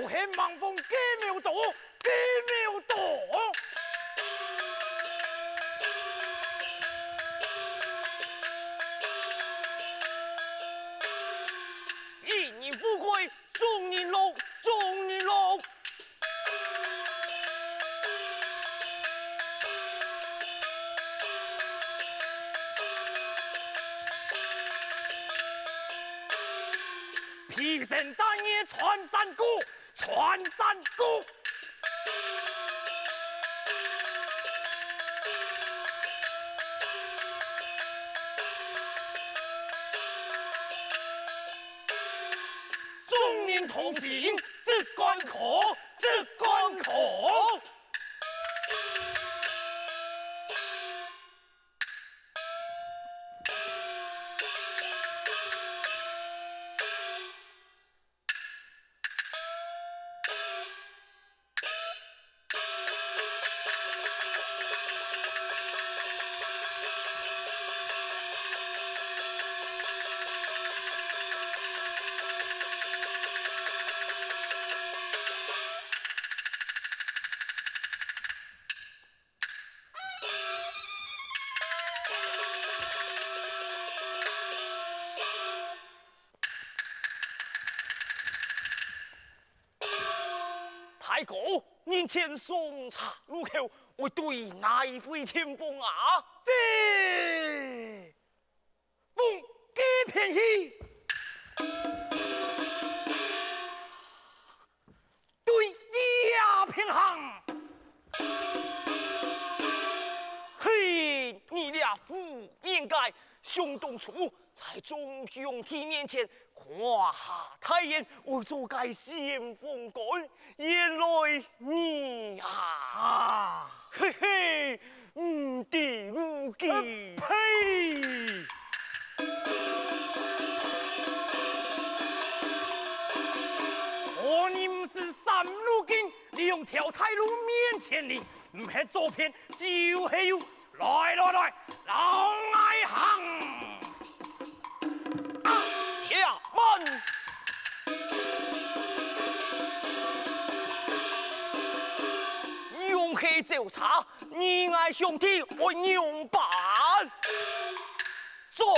无限盲风几秒多，几秒多。一年富贵终年老，终年老。披星戴月穿山过，穿山过。众人同行这关口，这关口。太公，年前送茶入口，会对哪一位前锋啊？这风几片兮，对呀平衡。嘿，你俩不应该兄当初在中央体面前夸下太言，为做该先锋官，原来你啊，嘿嘿，唔得如今。呸！我你唔是三路军，利用条太路面前哩，唔系左偏就是右，来，老爱行。下门。用气就茶，你爱兄弟我牛板，做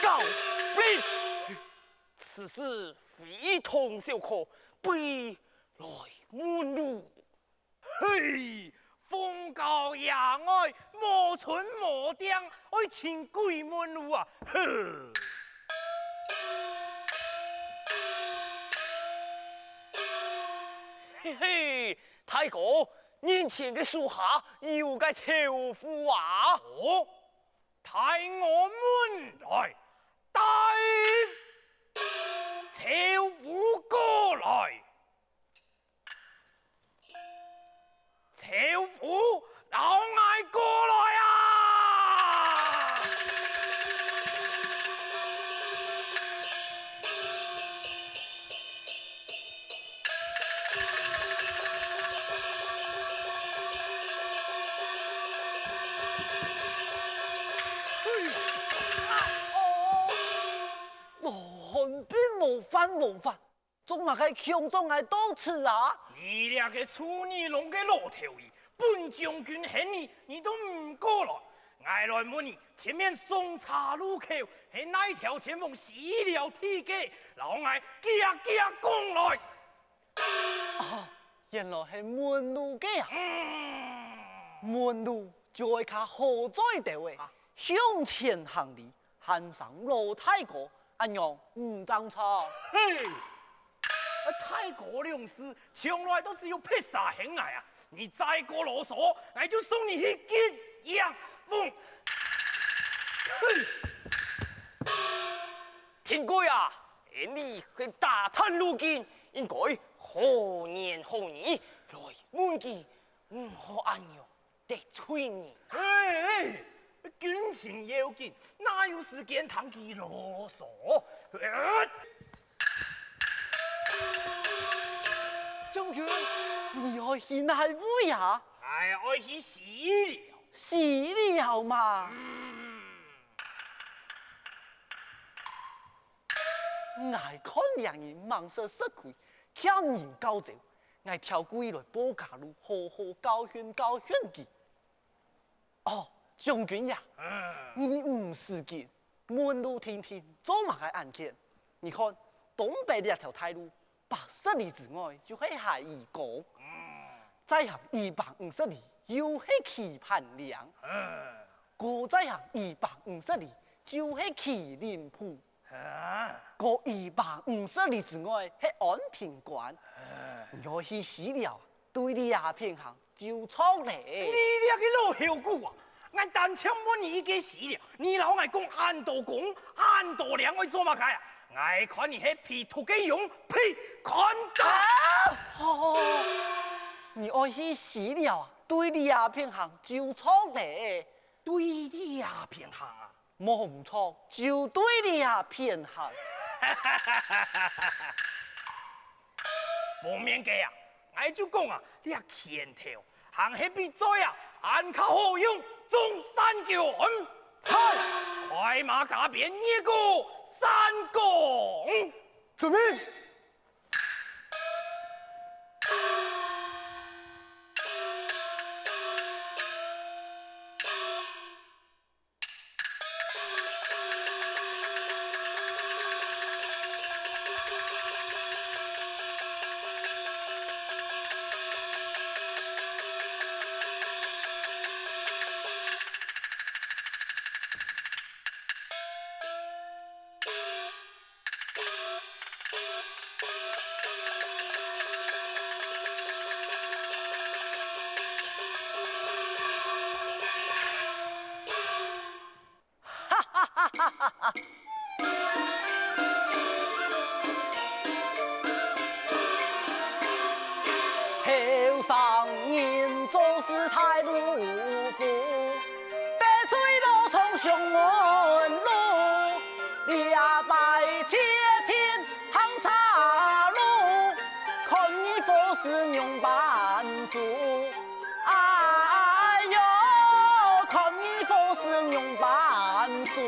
告令。此事非同小可，必来问路。嘿，风高野外，无村无店，爱请鬼门路啊！呵。嘿嘿，太哥，年前的属下有个仇富啊！哦，抬我们来，带仇富过来，仇富老爱过来啊！汉兵无犯，总嘛该强壮来多次啊！你俩个处女龙嘅老头儿，本将军恨你都唔过来。我来问你，前面送茶路口系哪一条前锋死了体嘅？老爱家讲来。啊，原来是门路嘅啊！门路就会卡好在地位，向前行礼，喊上老太哥，安样唔争吵。嘿，泰国勇士从来都只有披萨很矮啊！你再过啰嗦，我就送你一件洋风。嘿，天哥呀，你去打探路径，应该何年来问记，唔好安样得罪你。哎，军情要紧，哪有时间谈起啰嗦？将军，你要去哪位呀？哎，我去洗了。洗了嘛。爱看两人忙色失亏，欠人高招，我跳过来报家路，好好教训佢。哦，将军呀，你唔是见门路天天做嘛个案件？你看东北的一条大路，80里之外就系海义沟，再行250里又系棋盘梁，过再行250里就系麒麟埔。过250里之外系安平关，我去死了，对你也偏行就错你嘞。俩个老后骨啊！俺单枪问你给死了，你老爱讲安多公、安多良会做嘛开啊？爱看你迄皮土嘅用皮看到。哦，你爱去死了，对你也偏行就错嘞。对你也偏行啊！冇唔错，就对你也偏行。方面嘅啊，我就讲啊，你啊前头行迄比赛啊，按较好用，中山桥菜快马加鞭一个三公。准备。后上人做事太鲁夫，得罪老从兄门路，两败皆天行岔路，看你佛是用板书，哎呦，看你佛是用板书。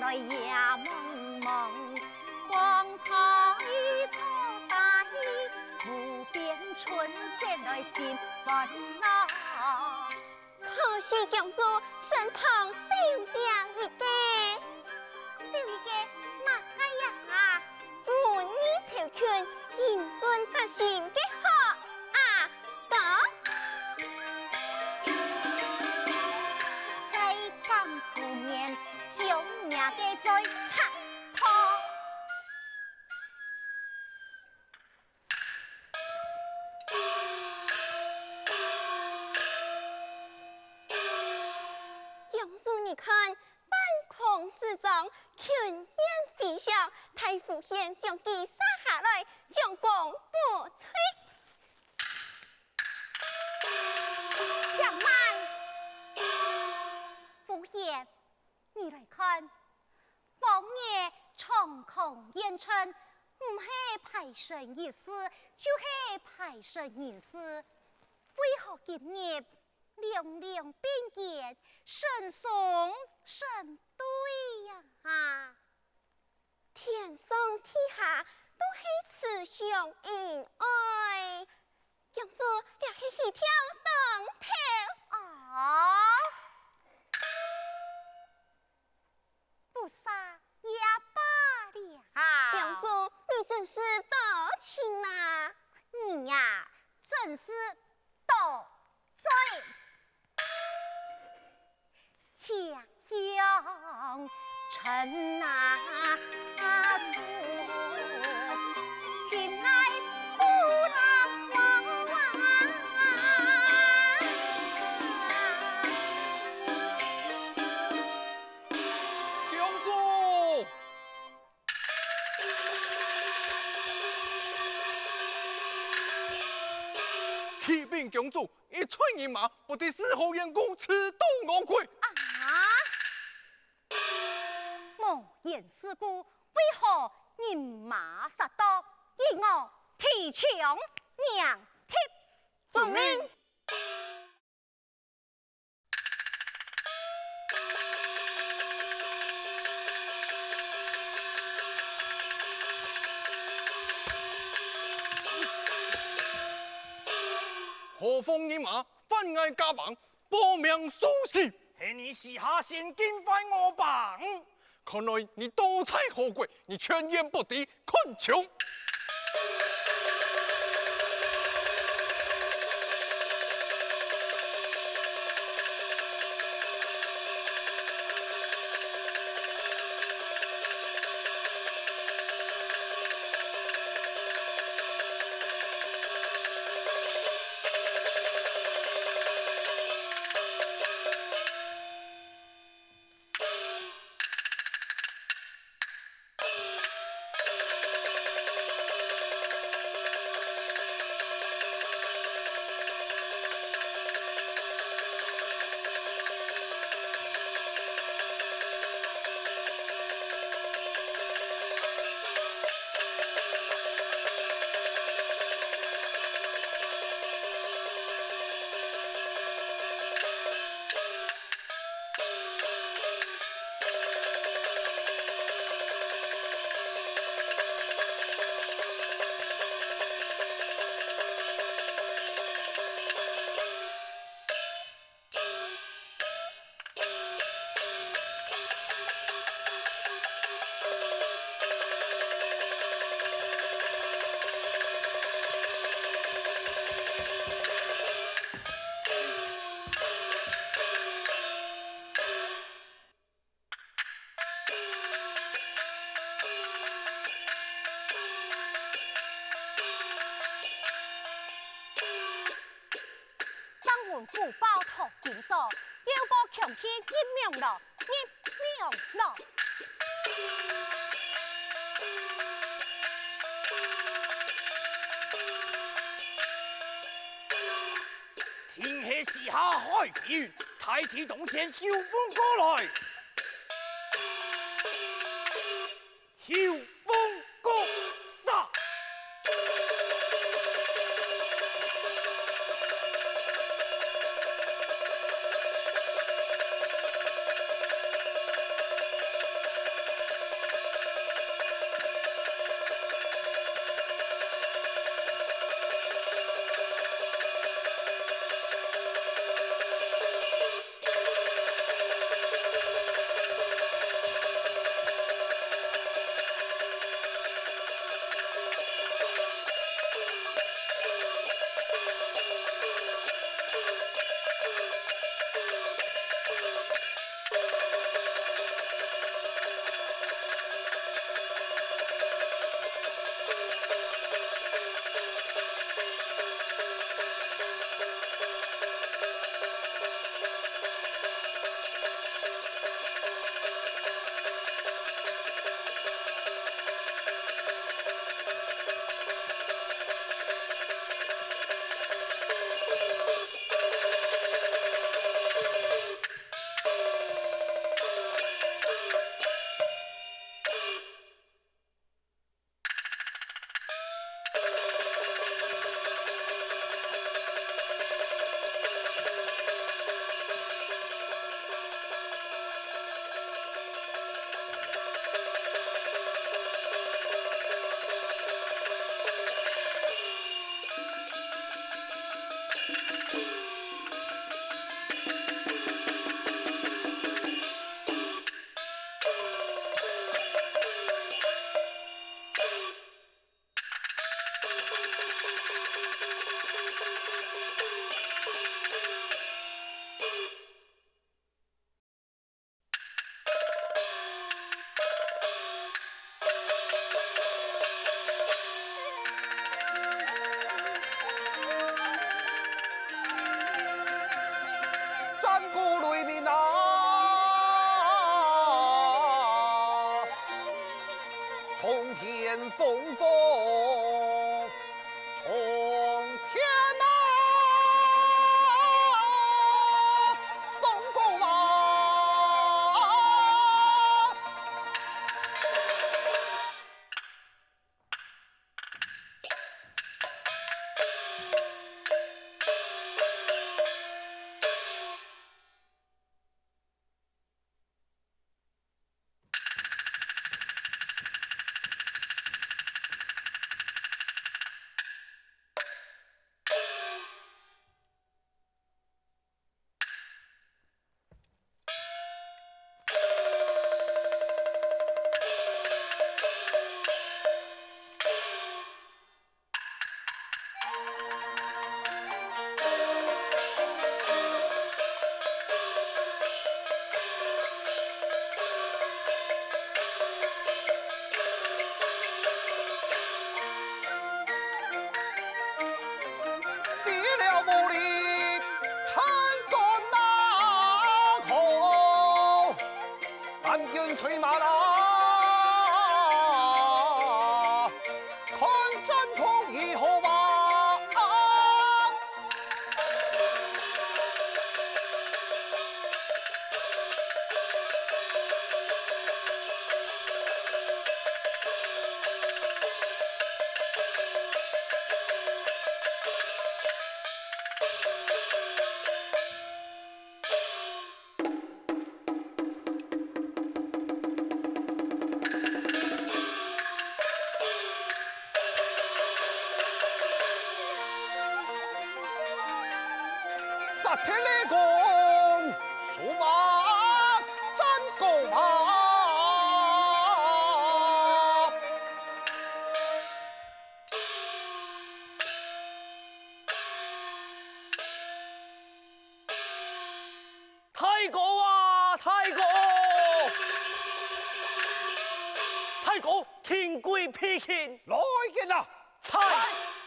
来也蒙蒙，光彩错大意，无边春色来心烦恼。可惜公主身旁少掉一个，少一个嘛呀，妇女朝劝，认尊得心的好啊哥。在江湖面将伢的嘴插破。公主，你看，半空之中，群雁飞翔，太傅县将其杀下来，将功补炊。强慢，傅爷，你来看，王爷长空烟尘，唔系排神意思，就是排神意思。为何今日两两并肩，神松神对呀？天上天下都是慈祥恩爱，公主也是一条当头啊！不杀也罢了。公主，你真是多情啊！你呀，真是多嘴。家乡尘啊处，情爱不能忘啊！公主，启禀公主，一寸一马，不敌四后员工此度我魁。莫言事故，为何人马杀到，以我提枪娘贴？遵命。何风一马，犯案家榜，报名苏醒。是你时下先进犯我榜，看来你多才可贵，你全言不敌，困穷。福报托金锁，要过强天一命了，一命了。天气时下海雨，太极洞前秋风过来，秋风过杀。风风冲天啊，风过啊！吹马啦，看真空以后吧。杀铁雷公，数马战狗马。太公啊，太公！太公，天归披天，来人呐！菜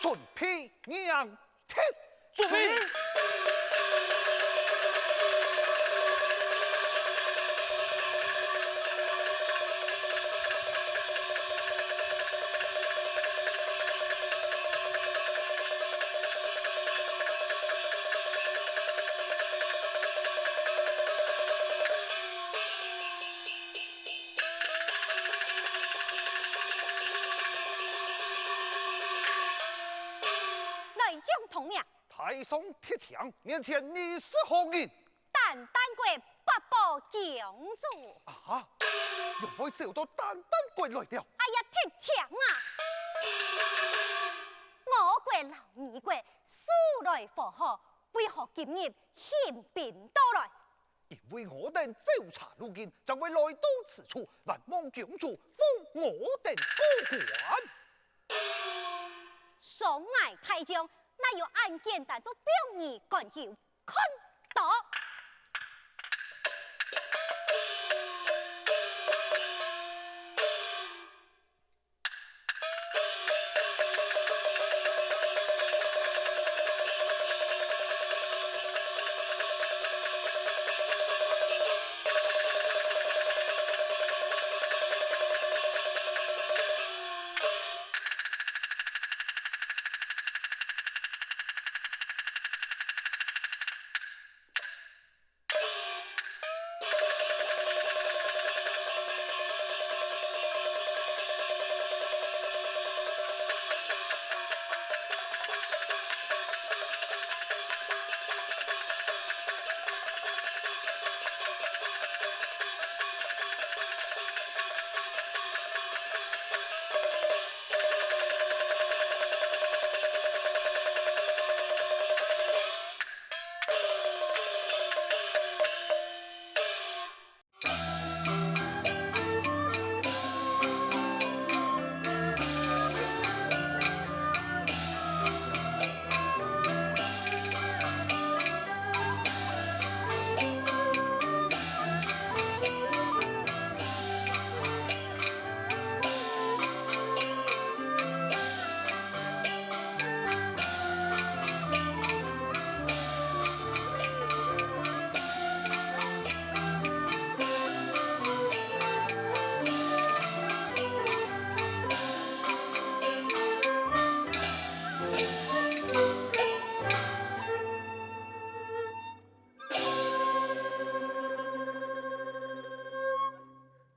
准备娘天，准备。同命，太上铁枪面前你是何人？单单国八宝公主。啊！又会受到单单国来了。哎呀，铁枪啊！我国老二国素来和好，为何今日宪兵到来？因为我等搜查路径，将会来到此处，难望公主封我等高官。上爱太将，乃有案件当作表义干休，看